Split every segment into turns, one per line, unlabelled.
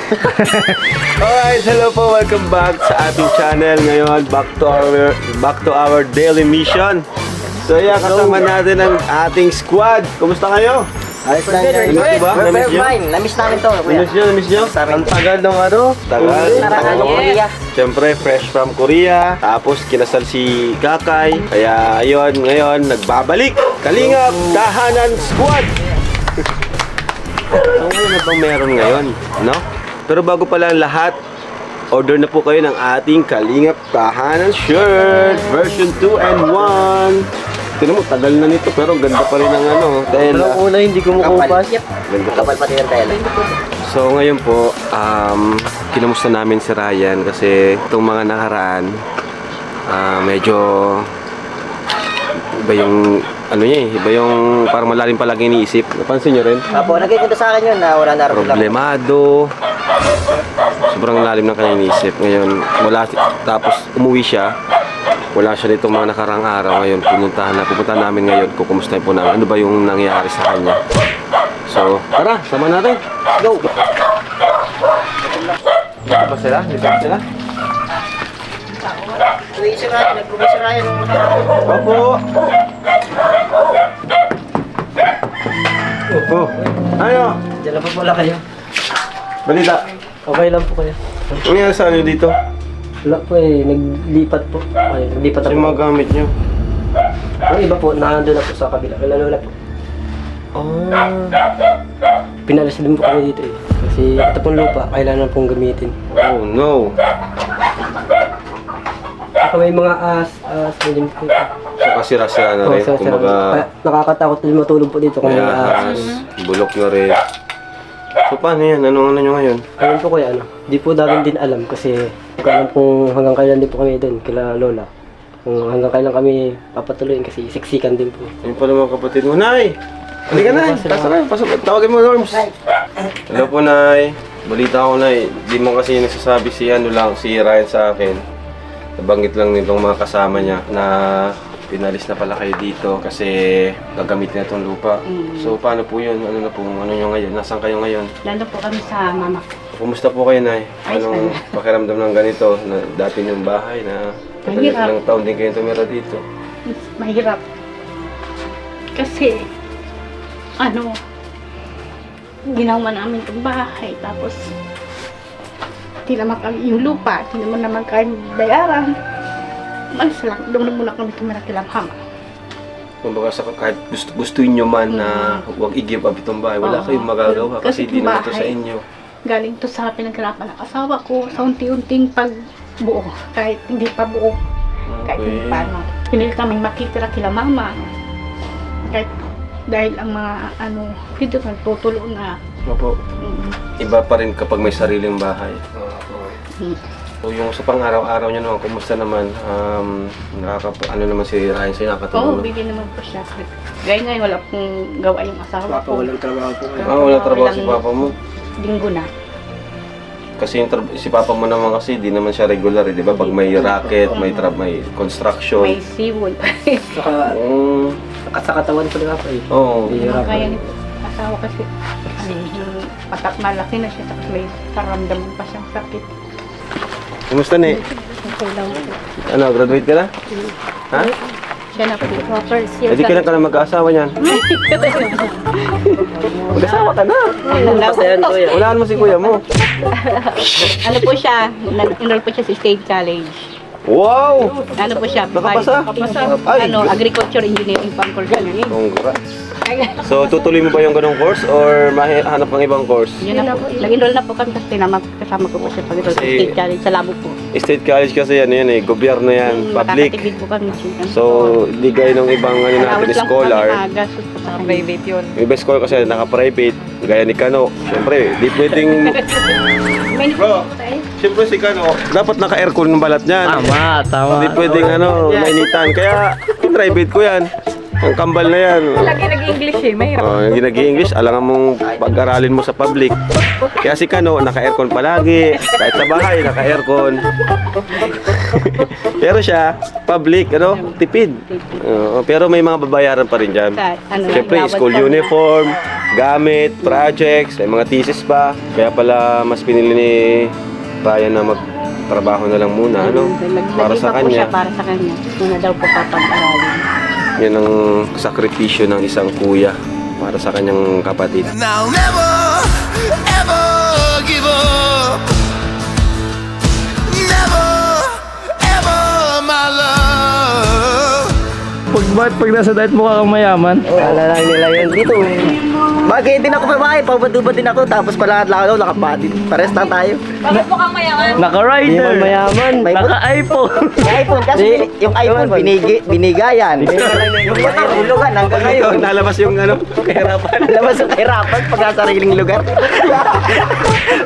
Alright, hello po, welcome back sa ating channel. Ngayon, back to our daily mission. So yeah, kasama natin ang ating squad. Kumusta kayo?
Ayos lang yan.
Namiss ba?
We're
Namiss nyo?
fine. Namiss namin to, kuya.
Namiss nyo? Ang tagal ng ano? Tagal.
Korea.
Siyempre, fresh from Korea. Tapos, kinasal si Kakay. Kaya, ayun, ngayon, nagbabalik. Kalingap, Tahanan Squad! Ano na bang meron ngayon? No? Pero bago pala ang lahat, order na po kayo ng ating Kalingap Tahanan shirt. Version 2 and 1. Tignan mo, tagal na nito pero ganda pa rin ang ano, tela.
Una hindi ko makupas.
Ganda pa.
Kapal pati ng tela.
So ngayon po, kinamusta namin si Ryan kasi itong mga nakaraan, medyo iba yung ano niya eh, iba yung parang malalim palagi iniisip. Napansin niyo rin?
Apo, nagkikwento sa akin yun na wala na rin lang.
Problemado. Sobrang lalim ng kanyang iniisip. Ngayon, tapos umuwi siya. Wala siya dito mga nakarang araw. Ngayon, pupuntahan namin ngayon. Kukumustahin po namin. Ano ba yung nangyari sa kanya? So, tara, sama natin. Go! Dito ba sila? Dito ba sila?
Nag-uwi si Ryan nung nakaraan.
Opo! Opo! Ayo!
Diyan lang po pala kayo.
Balita!
Okay lang po kayo.
Ano nangyari sa ano dito?
Wala po eh, naglipat po. Ay, naglipat
Ano yung mga
ako.
gamit niyo?
Yung iba po, nandun na po sa kabila. Kaya lola po.
Oh.
Pinalas din po kami dito eh. Kasi ito pong lupa, kailangan pong gamitin.
Oh no!
Saka may mga na din po.
So kasira-sira na rin.
So,
Kumbaga,
nakakatakot din matulog po dito kung may
may ahas, bulok na rin. So paano yan? Anong ano nyo ngayon?
Ayun po kuya, ano, di po namin din alam kasi kung alam kung hanggang kailan din po kami doon, kila lola. Kung hanggang kailan kami papatuloyin kasi siksikan din po.
Ayun pala mga kapatid mo. Nay! Halika na! Pasok na! Pasok! Tawagin mo, Norms! Hello po, Nay! Balita ko, Nay. Di mo kasi nagsasabi si ano lang, si Ryan sa akin. Nabanggit lang nitong mga kasama niya na pinalis na pala kayo dito kasi gagamitin na itong lupa. So paano po yun? Ano na po? Ano nyo ngayon? Nasaan kayo ngayon?
Nandun po kami sa mama ko.
Kumusta po kayo, Nay?
Ayos
Anong pakiramdam ng ganito? Na dati yung bahay na
Mahirap.
ilang taon din kayo tumira dito.
Mahirap. Kasi, ginawa namin itong bahay. Tapos, di naman kami yung lupa. Di naman kami bayaran. Malis lang. Doon na muna kami tumira kilang hama.
Kumbaga kahit gustuin nyo man na huwag i-give up itong bahay, wala
Oo.
kayong magagawa kasi
Kasi
di naman ito sa
bahay.
inyo.
Galing to sa pinaghirapan ng asawa ko sa unti-unting pagbuo. Kahit hindi pa buo. Kahit hindi pa ano. Pinili kaming makitira kila mama. Kahit dahil ang mga dito nagtutulo na.
Opo. Iba pa rin kapag may sariling bahay.
Mm.
So yung sa pang-araw-araw nyo naman, kumusta naman? Ano naman si Ryan sa'yo,
Oo,
nakatulong?
bigyan naman po siya. Gaya ngayon, wala pong gawa yung asawa ko.
Walang trabaho po kayo.
Wala trabaho si Papa mo.
Linggo na.
Kasi yung si Papa mo naman kasi, di naman siya regular, di ba? Pag may racket, may construction.
May seawood.
Saka
Mm,
sa katawan po nila po eh.
Oo.
Hirap.
Kaya nito. Asawa kasi, yung malaki na siya, tapos may karamdaman pa siyang sakit.
Kumusta ni?
Okay lang po.
Ano, graduate ka na? Ha?
Siya na po. First year.
Hindi ka na mag-aasawa niyan. Mag-asawa ka na.
Pasayan kuya.
Ulaan mo si kuya mo.
Ano po siya, enroll po siya sa State College.
Wow!
Ano po siya?
Nakapasa? Ay,
Agriculture Engineering pang course.
Congrats. So, tutuloy mo ba yung ganong course or mahanap ng ibang course?
Yun na po. Nag-enroll na po kami kasi kasama ko po siya pag-enroll sa
Kasi-
State College sa Labo po.
State college kasi yan eh, gobyerno yan, public.
Makakatipid po kami.
So, di gaya ng ibang natin, scholar.
Gastos po sa private yun.
Yung iba scholar kasi naka-private, gaya ni Kano. Siyempre, di pwedeng... Bro, siyempre si Kano, dapat naka-aircon ng balat niyan.
Tama.
Di pwedeng mainitan. Kaya, private ko yan. Ang kambal na yan.
Lagi nag-English eh, mahirap.
Oh, yung nag-English, alangan mong pag-aralin mo sa public. Kaya si Kano, naka-aircon palagi. Kahit sa bahay, naka-aircon. Pero siya, public, tipid. Pero may mga babayaran pa rin dyan. Siyempre, school uniform, gamit, projects, may mga thesis pa. Kaya pala mas pinili ni Ryan na magtrabaho na lang muna, para sa kanya.
Para sa kanya. Muna daw po papag-aralin.
Yan ang sakripisyo ng isang kuya para sa kanyang kapatid.
And I'll never, ever give up. Never, ever, my love.
Pag nasa diet mukha kang mayaman.
Wala lang nila yun. Dito, bagay din ako babae. Pabadubad din ako. Tapos pala nakabati. Pares lang tayo.
Naka-rider.
Mayaman.
Naka-iPhone.
May iPhone. Kasi yung iPhone, binigayan. Yung motor, hulugan. Hanggang ngayon.
Nalabas yung kahirapan.
Labas yung kahirapan pag nasa sariling lugar.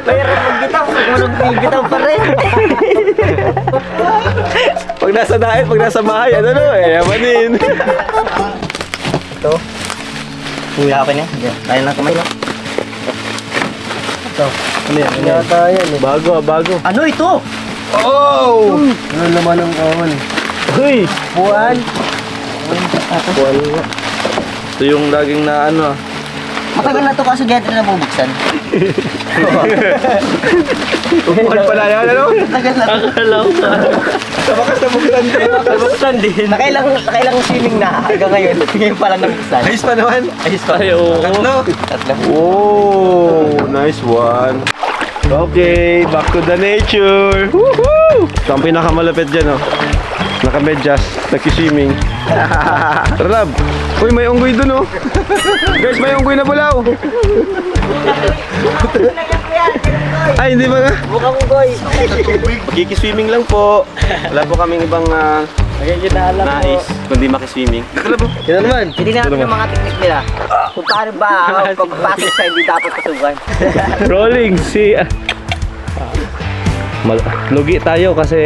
Mahirap magbitaw. Pag magbitaw pa rin.
Pag nasa diet, pag nasa bahay, yamanin.
Ito. Kuya ako niya. Kaya lang kamay lang. Ito.
Ano yan? Yata yan eh.
Bago.
Ano ito?
Oh!
Ano naman ang kawan?
Uy!
Buwan.
Buwan nga.
Ito yung laging na
Matagal na ito kaso di natin nabubuksan.
Buwan pala yan,
Matagal na ito.
Akala ko ka.
Sa bakas na buksan din.
Buksan din.
Nakailang swimming na hanggang ngayon. Ngayon pala nabuksan.
Ayos pa naman.
Ayos pa.
Ay, oo.
Tatlo. Oh, nice one. Okay, back to the nature. Woohoo! Ito ang pinakamalapit dyan, Naka-medyas, nag-swimming. Tara, lab. Uy, may unggoy dun, Guys, may unggoy na bulaw. Ay, hindi ba nga?
Mukhang ugoy.
Kiki-swimming lang po. Wala po kaming ibang nais, kundi makiswimming.
Ito naman. Hindi natin yung mga teknik nila. Kung paano ba ang pagpasok sa hindi dapat pasukan.
Rolling. Lugi tayo kasi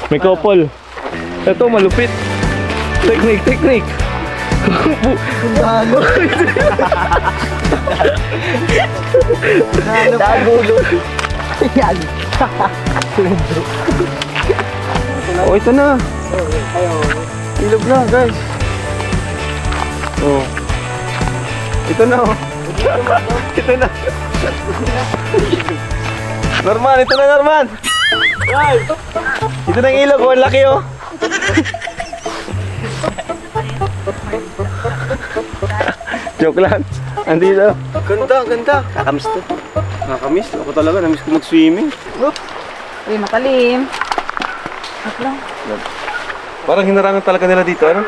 may couple. Ito, malupit. Technique.
Dagulo. Yan.
Oh, ito na. Ilog na, guys. Oh. Ito na, Ito na. Norman, ito na, Norman. Ito na yung ilog, ang laki, Joke lang. Andito. Ganda.
Kakamiss to.
Nakakamiss. Ako talaga, namiss ko mag-swimming.
Uy, matalim.
Parang hinarangan talaga nila dito,
Baka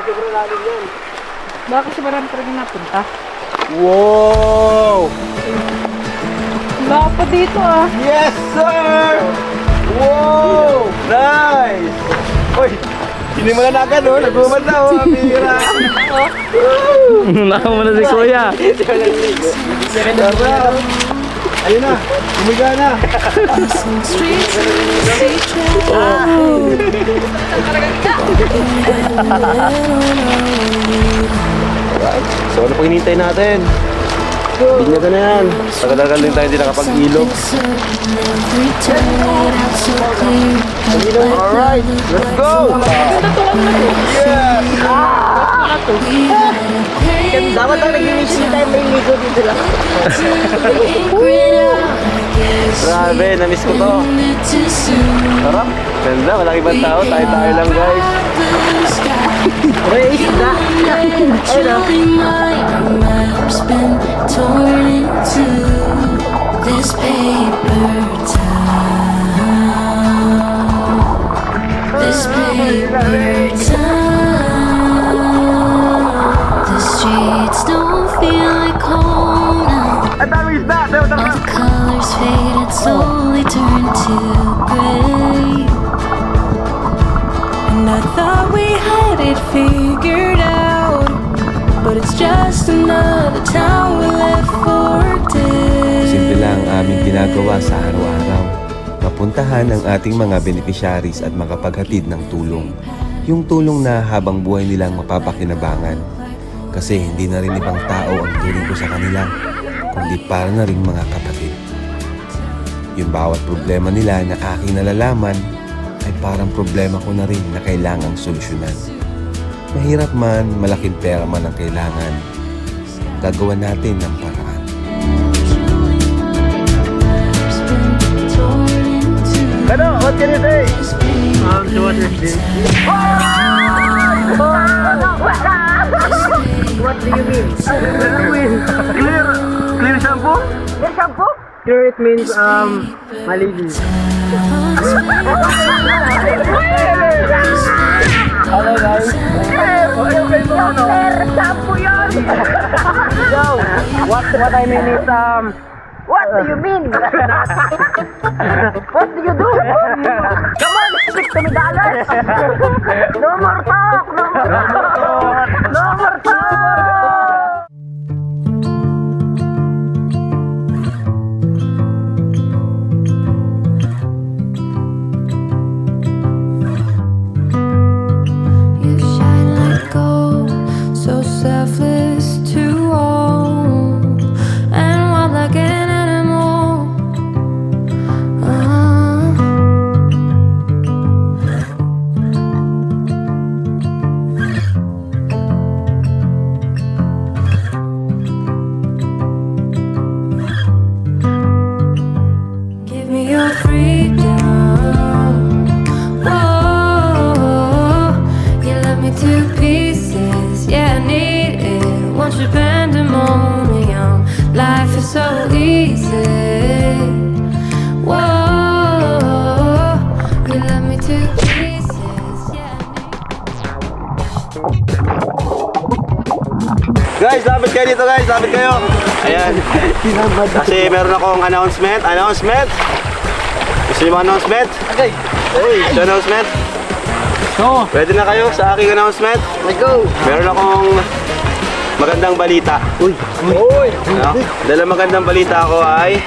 kasi marami talaga napunta.
Wow!
Wala pa dito
Yes, sir! Wow! Nice! Uy, hindi mo na agad, nagumad na, Amira!
Naka mo na si Kuya.
Ayun na, umiga na! So ano pang hinihintay natin? Binyaga na yan. Tagal-tagal din tayo hindi nakapag-ilog. Alright, let's go! Yeah!
Dapat ang nag-mission tayo may ligo dito lang.
Grabe, na-miss ko to. Tara, ganda, walang ibang tao. Tayo-tayo lang, guys.
May isda. Ayun
Torn into this paper town. This paper town. The streets don't feel like home now. All the colors faded, slowly turned to gray. And I thought we had it figured out, but it's just another town we left for dead.
Simple lang ang aming ginagawa sa araw-araw. Mapuntahan ang ating mga beneficiaries at makapaghatid ng tulong. Yung tulong na habang buhay nilang mapapakinabangan. Kasi hindi na rin ibang tao ang turing ko sa kanila, kundi para na rin mga kapatid. Yung bawat problema nila na aking nalalaman ay parang problema ko na rin na kailangang solusyonan. Mahirap man, malaking pera man ang kailangan, gagawa natin ng paraan.
Ano? What can you say? What do you mean? Clear shampoo? Clear shampoo? Clear it means, malinis. Hello guys. Clear shampoo yun! So, what I mean is, what do you mean? What do you do? Come on, speak to me, dollars! No more talk! No more talk! No more talk!
You shine like gold, so selfless to all, and wild like an animal. Give me your freedom. Whoa, you love me to pieces. Yeah, I need it. Once you pandemonium, life is so easy. Whoa, you love me to pieces. Yeah,
Guys, lapit kayo dito guys, lapit kayo. Ayan. Kasi meron akong announcement. Gusto niyo ba announcement?
Okay.
Hey, announcement?
No.
Ready na kayo sa aking announcement?
Let's go!
Meron akong magandang balita.
Uy!
Ano? Dahil ang magandang balita ko ay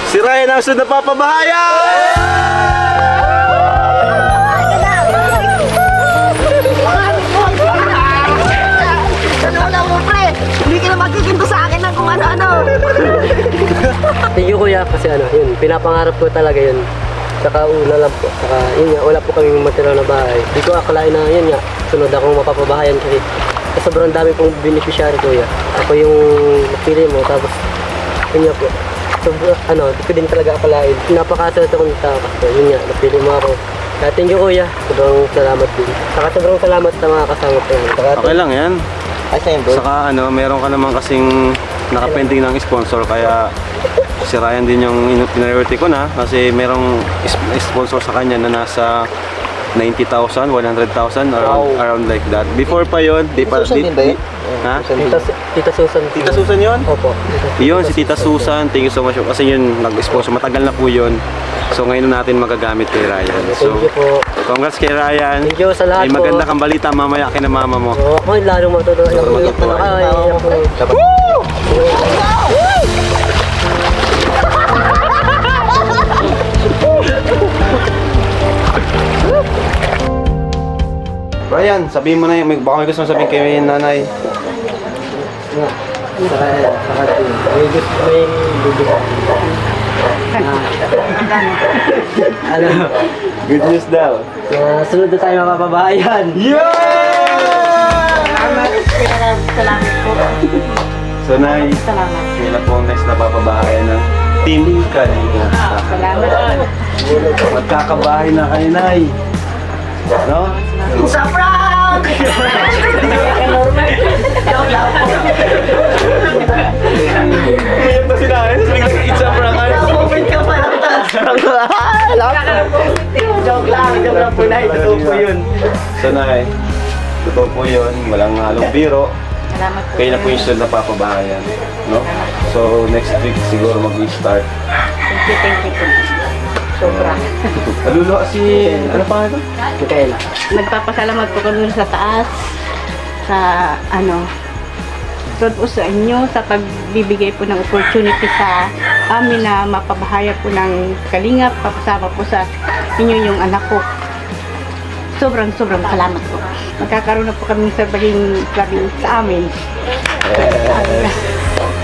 si Ryan ang sunod na papabahaya!
Wala mo, pre! Hindi ka na magkikinto sa akin ng kung ano-ano!
Thank you kuya kasi yun, pinapangarap ko talaga yun. Saka una lang po, saka yun nga, wala po kaming material na bahay. Di ko akalain na yun nga, sunod akong mapapabahayan kasi sobrang dami pong beneficiary kuya. Ako yung napili mo, tapos yun nga po. Di ko din talaga akalain. Napakaswerte akong tao kasi yun nga, napili mo ako. Kaya thank you kuya, sobrang salamat din. Saka sobrang salamat sa mga kasama ko yan. Saka,
Okay lang yan.
Ay, sa'yo, bro.
Saka meron ka naman kasing nakapending ng sponsor kaya si Ryan din yung priority ko na kasi merong sponsor sa kanya na nasa 90,000, 100,000 around like that. Before pa yon,
Susan din ba yun?
Ha?
Tita Susan.
Tita Susan yun?
Opo.
Yun, si Tita Susan, thank you so much kasi yun nag-sponsor, matagal na po yun. So ngayon na natin magagamit kay Ryan. So,
Thank you po.
congrats kay Ryan.
Thank you sa lahat
May maganda
po.
kang balita mamaya kay na mama mo.
Oo, ako lalong matutuwa.
Matutuwa. Ryan, sabihin mo na yun. Baka may gusto mong sabihin kay nanay.
May bibigyan.
Good news daw.
Sunod na tayo mapapabahayan.
Salamat po.
So, Nay,
Salamat.
sila po ang next na papabahayan ng Team Kalinga.
Salamat po.
Magkakabahay na kayo, Nay. No?
It's a prank! Joke lang po.
Ngayon pa si Nanay, tapos biglang it's a prank.
Comment ka pa lang taas. Joke lang po, Nay. Totoo po yun.
So, Nay, totoo po yun. Walang halong biro.
Salamat po.
Kayo na po yung sunod na papabahayan. No? So, next week siguro mag-start.
Thank you po. Sobra.
Nalulo si... Ano pa ito?
Mikaela.
Nagpapasalamat po kami sa taas, sa tungkol po sa inyo, sa pagbibigay po ng opportunity sa amin na mapabahaya po ng kalingap, papasama po sa inyo yung anak ko. sobrang salamat po. Magkakaroon na po kami sa baging clubbing sa amin.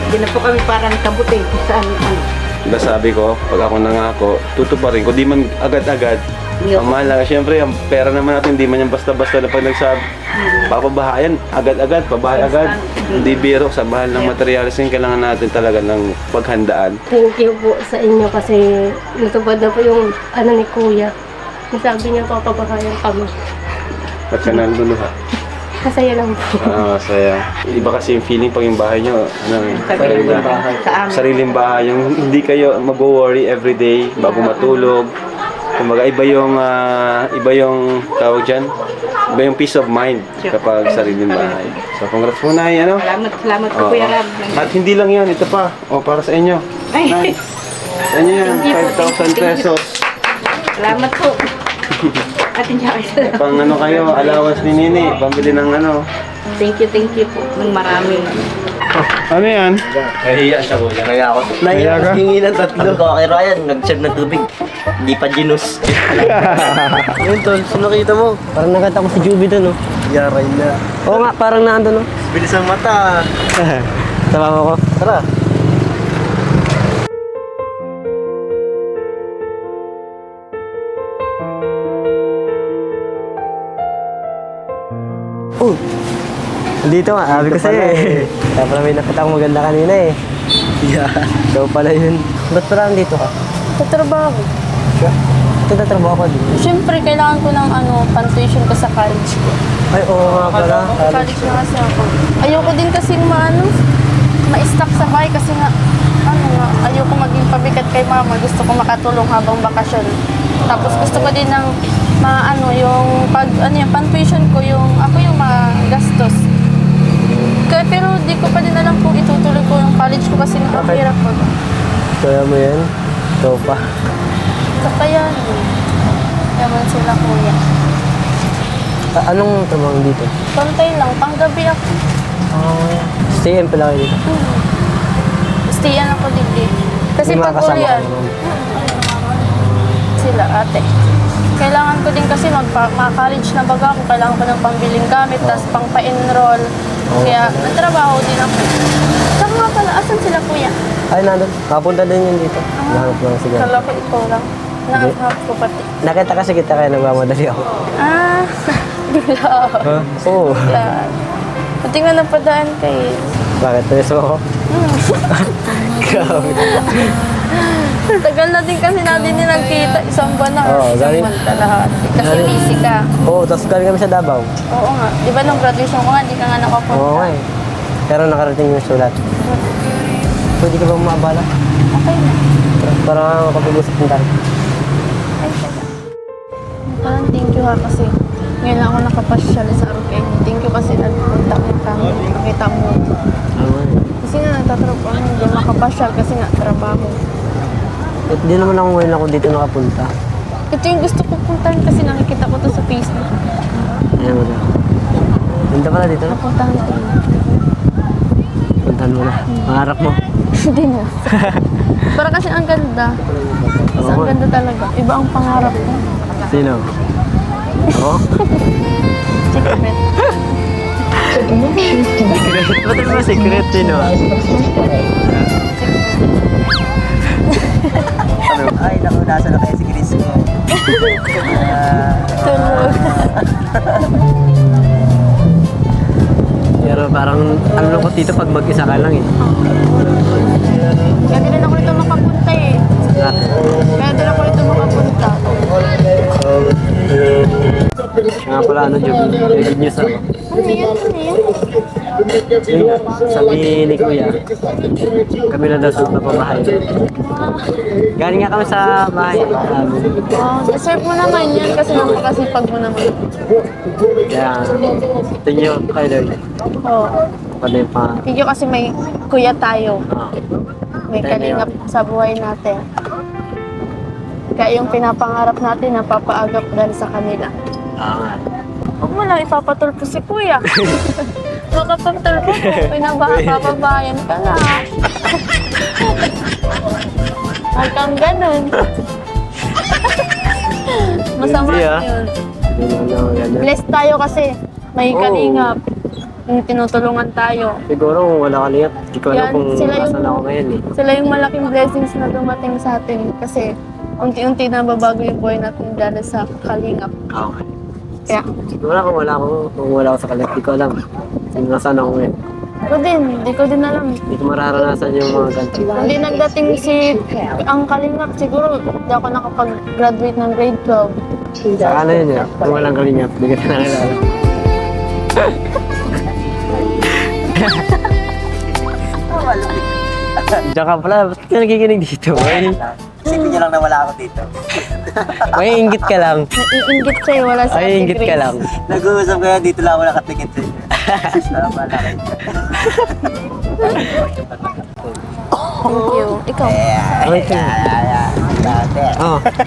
Hindi na po kami parang kabuti kung saan ano.
Diba sabi ko, pag ako nangako, tutuparin ko. Di man agad-agad.
Yup.
Ang mahalaga, syempre, ang pera naman natin, hindi man yan basta-basta na pag nagsabi. Papabahayan, agad-agad, pabahay agad. Hindi biro, sa mahal ng materialis yung kailangan natin talaga ng paghandaan.
Thank you po sa inyo kasi natupad na po yung ano ni Kuya. Sabi niya papabahayan kami.
Ba't ka nandun ha?
Kasaya lang po.
Masaya. Iba kasi yung feeling pag yung bahay nyo,
Sariling bahay. Sa amin.
sariling bahay, yung hindi kayo mag-worry everyday bago matulog. Kumbaga iba yung tawag dyan, iba yung peace of mind kapag sariling bahay. So congrats po na ano?
Salamat po Kuya Rab.
At hindi lang yan, ito pa. Para sa inyo.
Ay,
Sa inyo yan, 5,000 pesos.
salamat po. Atin siya kayo.
Pang ano kayo, allowance ni Nini, pambili ng ano.
Thank you po. Ng marami.
Ano yan?
Nahiya siya kuya.
Kaya ako.
Kaya ka?
Hingi ng tatlo. Ako kay Ryan, nag-serve ng tubig. Hindi pa ginus.
Yun tol, sino nakita mo? Parang nakita ko si Juby doon, no?
Yaray na.
Oo nga, parang naandun, no?
Bilis ang mata.
Sama mo ko.
Tara.
Oh! Dito nga, sabi ko sa'yo eh. Kaya pala may nakita akong maganda kanina eh.
Yeah.
Ikaw pala yun. Ba't pala nandito ka?
Sa trabaho.
Tatrabaho ka din.
Siyempre, kailangan ko ng pan-tuition ko sa college ko.
Ay, oo nga pala.
College na kasi ako. Ayoko din kasi ma-stuck sa bahay kasi nga, ayoko maging pabigat kay mama. Gusto ko makatulong habang bakasyon. Tapos gusto ko din ng yung pan-tuition ko, ako yung magastos. Pero di ko pa din alam kung itutuloy ko yung college ko kasi nakahirap ko.
Kaya mo yan? Ikaw pa.
Kaya yaman sila kuya.
Anong trabaho dito?
Pantay lang, panggabi ako.
Stay in pala kayo dito.
Stayan ako dito. Kasi
May mga
pag
kasama ka
ulian,
naman.
sila ate. Kailangan ko din kasi mag-college na baga ako. Kailangan ko ng pambiling gamit, tapos pang pa-enroll. Kaya nagtrabaho din ako. Saan nga pala? Asan sila kuya?
Ay, nandun. Kapunta din yun dito. Nahanap lang siguro.
Kala ko ikaw lang. Nahanap ko pati.
Nakita kasi kita kaya nagmamadali ako.
Bigla.
Oo.
Yan. Pati nga napadaan kay...
Bakit? Tulis mo ako? Grabe.
Tagal na din kasi natin din nagkita. Isang buwan na.
Oo,
Isang
galing-
buwan ka lahat. Kasi busy ka.
Oo, tapos galing kami sa Davao.
Oo nga. Di ba nung graduation ko nga, di ka nga nakapunta?
Oo nga eh. Pero nakarating yung sulat. Pwede ka ba maabala?
Okay na.
Para makapag-usap ng tayo.
Ay, teka. Parang thank you ha kasi ngayon lang ako nakapasyal sa Arukeng. Thank you kasi nagpunta ka. Nakita mo. Kasi nga nagtatrabaho. Hindi makapasyal kasi nga trabaho.
At di naman ako ngayon ako dito nakapunta.
Ito yung gusto ko puntahan kasi nakikita ko to sa Facebook.
Ayan mo na. Punta pala dito.
Napuntahan ko na.
Puntahan mo na. Pangarap mo.
Hindi na. Para kasi ang ganda. Kasi ang ganda talaga. Iba ang pangarap ko.
Sino? Ako?
Secret.
Secret? Ba't naman secret? Sino?
Ay, naku, nasa na kayo si Chris ko.
Tulog.
Pero parang ano lang ko dito pag mag-isa ka lang eh.
Kaya din ako rito makapunta eh. Kaya din ako rito makapunta.
Nga pala ano, Job, may good news ako.
Ano yan?
Yun nga, sabi ni Kuya, kami na daw sa papabahay. Galing nga kami sa bahay.
Deserve mo naman yan kasi napakasipag mo naman.
Kaya, thank you kay Lord.
Oo.
Pwede pa.
Thank you kasi may kuya tayo. May
Thank you.
kalingap sa buhay natin. Kaya yung pinapangarap natin, napapaagap dahil sa kanila.
nga.
Huwag mo lang ipapatulpo si kuya. Makapagtulpo mo, pinababayan ka na. Huwag kang ganun. Masama
Hindi, ah.
yun.
ganyan.
Blessed tayo kasi may
Oo.
kalingap. Yung tinutulungan tayo.
Siguro kung wala kalingap, hindi ko alam
Yan,
kung
sila yung-
nasaan ako ngayon eh.
Sila yung malaking blessings na dumating sa atin kasi unti-unti na babago yung buhay natin dahil sa kalingap.
Okay.
Kaya,
Siguro kung wala ako sa kalingap, hindi ko alam kung nasaan ako ngayon.
di ko din alam.
Hindi ko mararanasan yung mga ganito.
Hindi nagdating ang kalingap, siguro hindi ako nakapag-graduate ng grade 12.
Saka ano yun eh, kung walang kalingap, hindi ka na nakilala. Diyan ka pala, ba't ka nakikinig dito?
Isipin niyo lang na wala ako dito.
May inggit ka lang.
Naiinggit sa'yo, wala sa
Ay,
Ate
inggit ka
Grace.
lang.
Nag-uusap kaya dito lang ako nakatikit sa inyo. Tama na kayo.
Thank you. Ikaw.
Okay.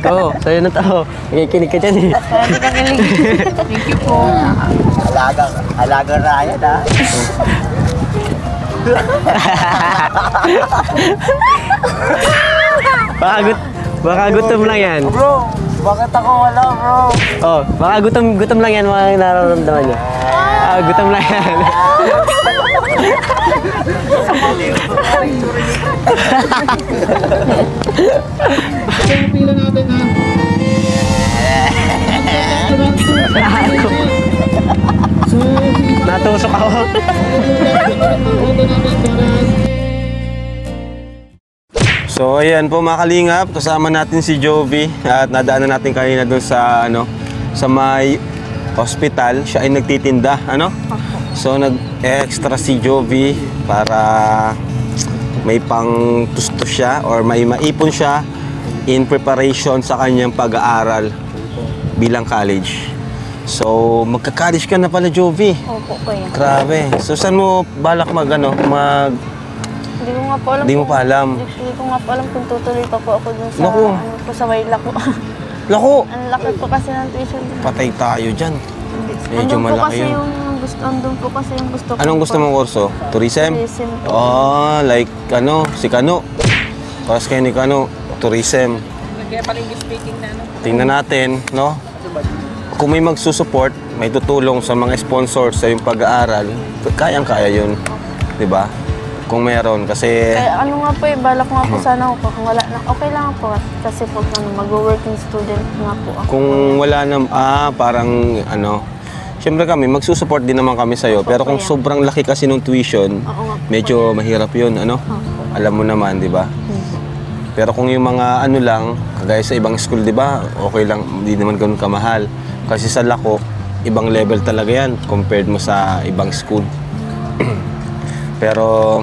Oo, sa'yo na to. Nakikinig ka dyan eh.
Kaya di ka galing. Thank you po.
Alagang Ryan ha.
Baka gutom lang yan.
Bro, bakit ako wala bro?
Oh, baka gutom lang yan mga nararamdaman niya. Gutom lang yan. Natusok ako.
So ayan po mga kalingap, kasama natin si Jovi at nadaanan natin kanina doon sa sa may hospital. Siya ay nagtitinda, So nag-extra si Jovi para may pang tusto siya or may maipon siya in preparation sa kanyang pag-aaral bilang college. So magka-college ka na pala, Jovi.
Opo, kuya.
Grabe. So saan mo balak
Hindi ko nga po alam.
Hindi mo pa alam.
Hindi ko nga po alam kung tutuloy pa po ako dun sa,
Naku.
sa Wayla ko.
Lako!
Ang laki po kasi ng tuition.
Patay tayo dyan. Medyo
Andun po
malaki
kasi
yun.
andun po kasi yung gusto ko.
Anong gusto mong kurso? Tourism?
Tourism po.
Oh, like si Kano. Paras kayo ni Kano, tourism. Tingnan natin, no? Kung may magsusupport, may tutulong sa mga sponsors sa yung pag-aaral, kayang-kaya yun. 'Di ba? Kung meron, kasi
Kaya ano nga po balak nga po sana ako kung wala na. Okay lang po kasi po mag-working student nga po ako.
kung wala na, parang syempre kami, magsusupport din naman kami sa'yo. Pero kung
Opo, yan.
sobrang laki kasi ng tuition,
Oo nga po.
medyo mahirap yun, Alam mo naman, di ba? Pero kung yung mga lang, kagaya sa ibang school, di ba? Okay lang, hindi naman ganun kamahal. Kasi sa Lako, ibang level talaga yan compared mo sa ibang school. Pero,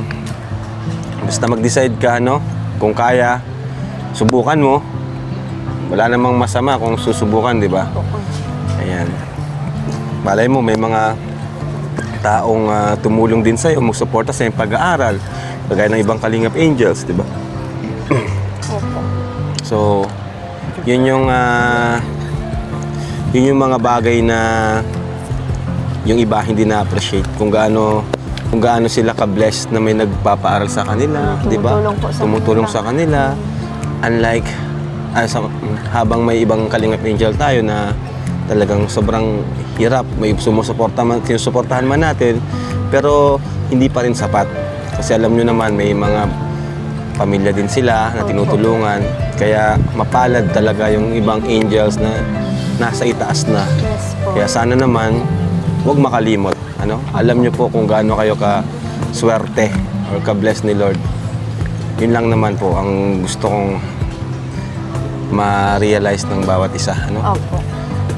basta mag-decide ka, kung kaya, subukan mo. Wala namang masama kung susubukan, di ba? Ayan. Malay mo, may mga taong tumulong din sa'yo, magsuporta sa iyong pag-aaral. Kagaya ng ibang Kalingap Angels, di ba? So, yun yung mga bagay na yung iba hindi na-appreciate. Kung gaano sila ka-blessed na may nagpapaaral sa kanila, di ba? Tumutulong sa kanila. Unlike, habang may ibang Kalingap Angel tayo na talagang sobrang hirap, may sinusuportahan man natin, pero hindi pa rin sapat. Kasi alam nyo naman, may mga pamilya din sila na tinutulungan. Kaya mapalad talaga yung ibang angels na nasa itaas na.
Yes po.
Kaya sana naman, huwag makalimot. Alam nyo po kung gaano kayo ka-swerte or ka-bless ni Lord. Yun lang naman po ang gusto kong ma-realize ng bawat isa.
Opo.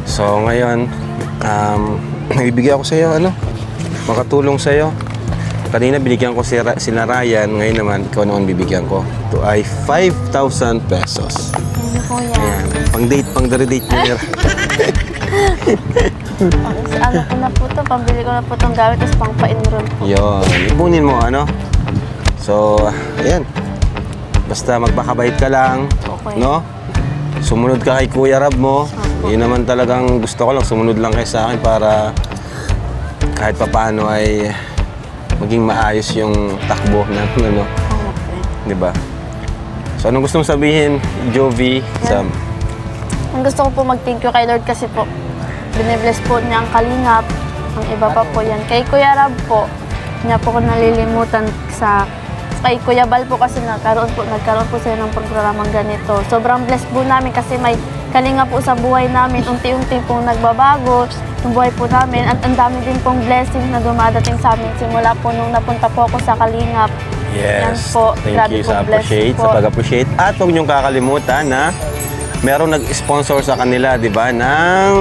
So ngayon, ibibigay ako sa iyo, makatulong sa iyo. Kanina binigyan ko sila Ryan, ngayon naman ikaw naman bibigyan ko. Ito ay 5,000 pesos.
Ano po yan?
Ayan, pang date niya.
Ano ko na po to, pambili ko na po itong gamit, tapos pang pa-enroll po.
Yun, ibunin mo, So, ayan. Basta magpakabait ka lang,
Okay.
Sumunod ka kay Kuya Rab mo. Yun naman talagang gusto ko lang, sumunod lang kayo sa akin para kahit papaano ay maging maayos yung takbo ng di ba? So anong gusto mong sabihin, Jovi?
Ang gusto ko po mag-thank you kay Lord kasi po binibless po niya ang Kalingap. Ang iba pa po yan. Kay Kuya Rab po, niya po ko nalilimutan sa kay Kuya Bal po kasi nagkaroon po sila ng programang ganito. Sobrang blessed po namin kasi may Kalinga po sa buhay namin. Unti-unti pong nagbabago yung buhay po namin. At ang dami din pong blessings na dumadating sa amin simula po nung napunta po ako sa Kalingap. Yan
Yes.
po.
Thank
Grabe
you
pong
sa appreciate,
blessing
sa
po.
pag-appreciate. At huwag niyong kakalimutan na merong nag-sponsor sa kanila, di ba, ng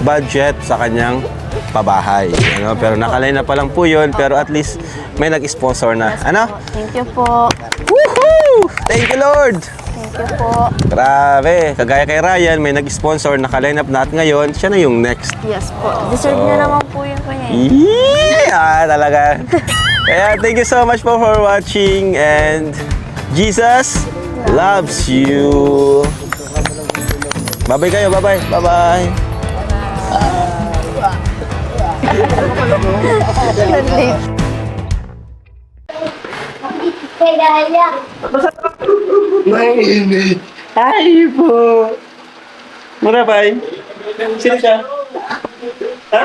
budget sa kanyang pabahay. Ano? Pero nakalay na pa lang po yun, pero at least may nag-sponsor na. Ano?
Thank you po.
Woohoo! Thank you, Lord!
Thank you po.
Grabe! Kagaya kay Ryan, may nag-sponsor, nakaline up na at ngayon, siya na yung next.
Yes po. Deserve niya naman po yun po niya.
Yeah! Talaga. Kaya thank you so much po for watching and Jesus loves you. Bye-bye kayo, bye-bye. Bye-bye.
Mainit.
Ay po. Muna ba? Sino siya? Ha?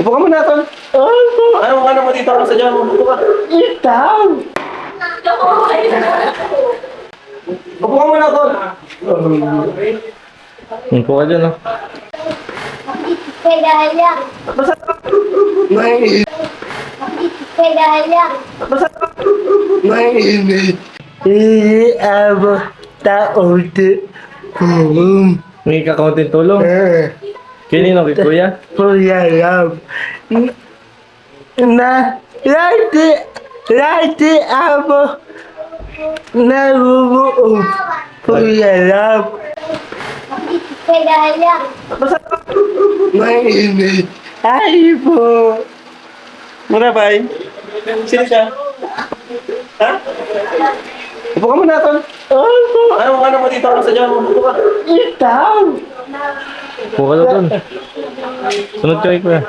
Upo ka muna, Tol. Opo. Ano mo dito? Ano sa dyan? Upo ka. Ikaw. Upo ka muna, Tol.
Upo ka dyan, oh.
Mainit. Mainit. Abo taon kung
May kakaunting tulong. Kanino, kay Kuya?
Kuya Rab. Lati abo nabubuo. Kuya Rab. Mainit.
Ay po. Muna ba? Sino siya? Ha? Upo ka muna, Tol. Opo. Ano mo dito? Ano sa dyan? Upo ka. Ikaw.
Upo ka doon. Sunod ka kay Kuya.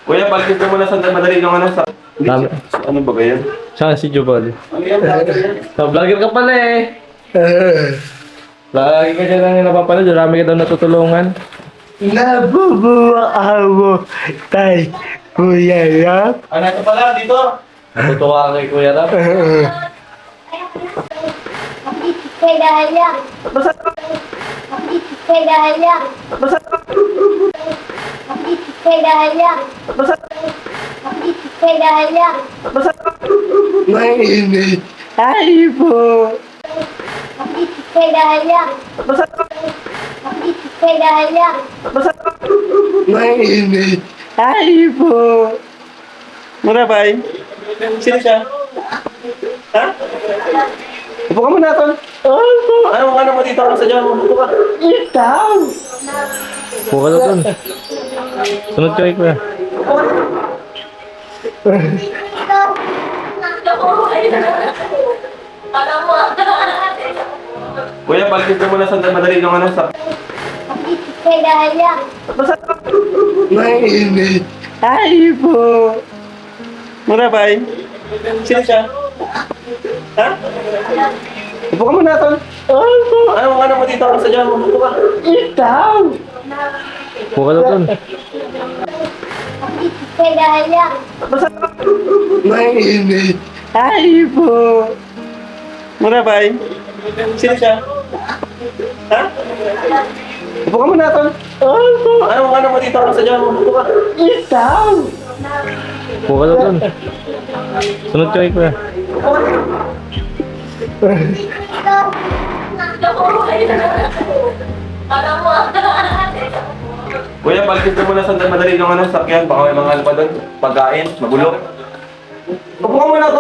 Kuya, balikin ka muna sa madali ng ano sa...
Dami.
Ano ba yan?
Saan si Jubal?
Ano yan?
So, vlogger ka pala eh. Lagi ka dyan lang napapanood. Marami ka daw natutulungan.
Nabubuo ako kay Kuya Rab.
Ano ito pala? Dito?
Natutuwa ka kay Kuya Rab.
Mainit. Ay po. Mainit.
Ay po. Muna ba? Sino siya? Ha? Upo ka muna, Tol. Opo. Ano mo dito? Ano sa dyan? Upo ka. Ikaw.
Upo ka doon. Sunod ka kay Kuya.
Kuya, balikin ka muna sa madali ng ano sa...
Mainit.
Ay po. Muna ba? Sino siya? Ha? Upo ka muna, Tol. Opo. Ano mo dito? Ano sa dyan? Upo ka. Ikaw.
Upo ka doon.
Mainit.
Ay po. Muna ba? Sino siya? Ha? Upo ka muna, Tol. Opo. Ano mo dito? Ano sa dyan? Upo ka. Ikaw.
Upo ka doon. Sunod ka kay Kuya.
Kuya, balikin ka muna sa madali ng ano sakyan. Baka may mga alpa doon. Pagkain, magulo. Upo ka muna,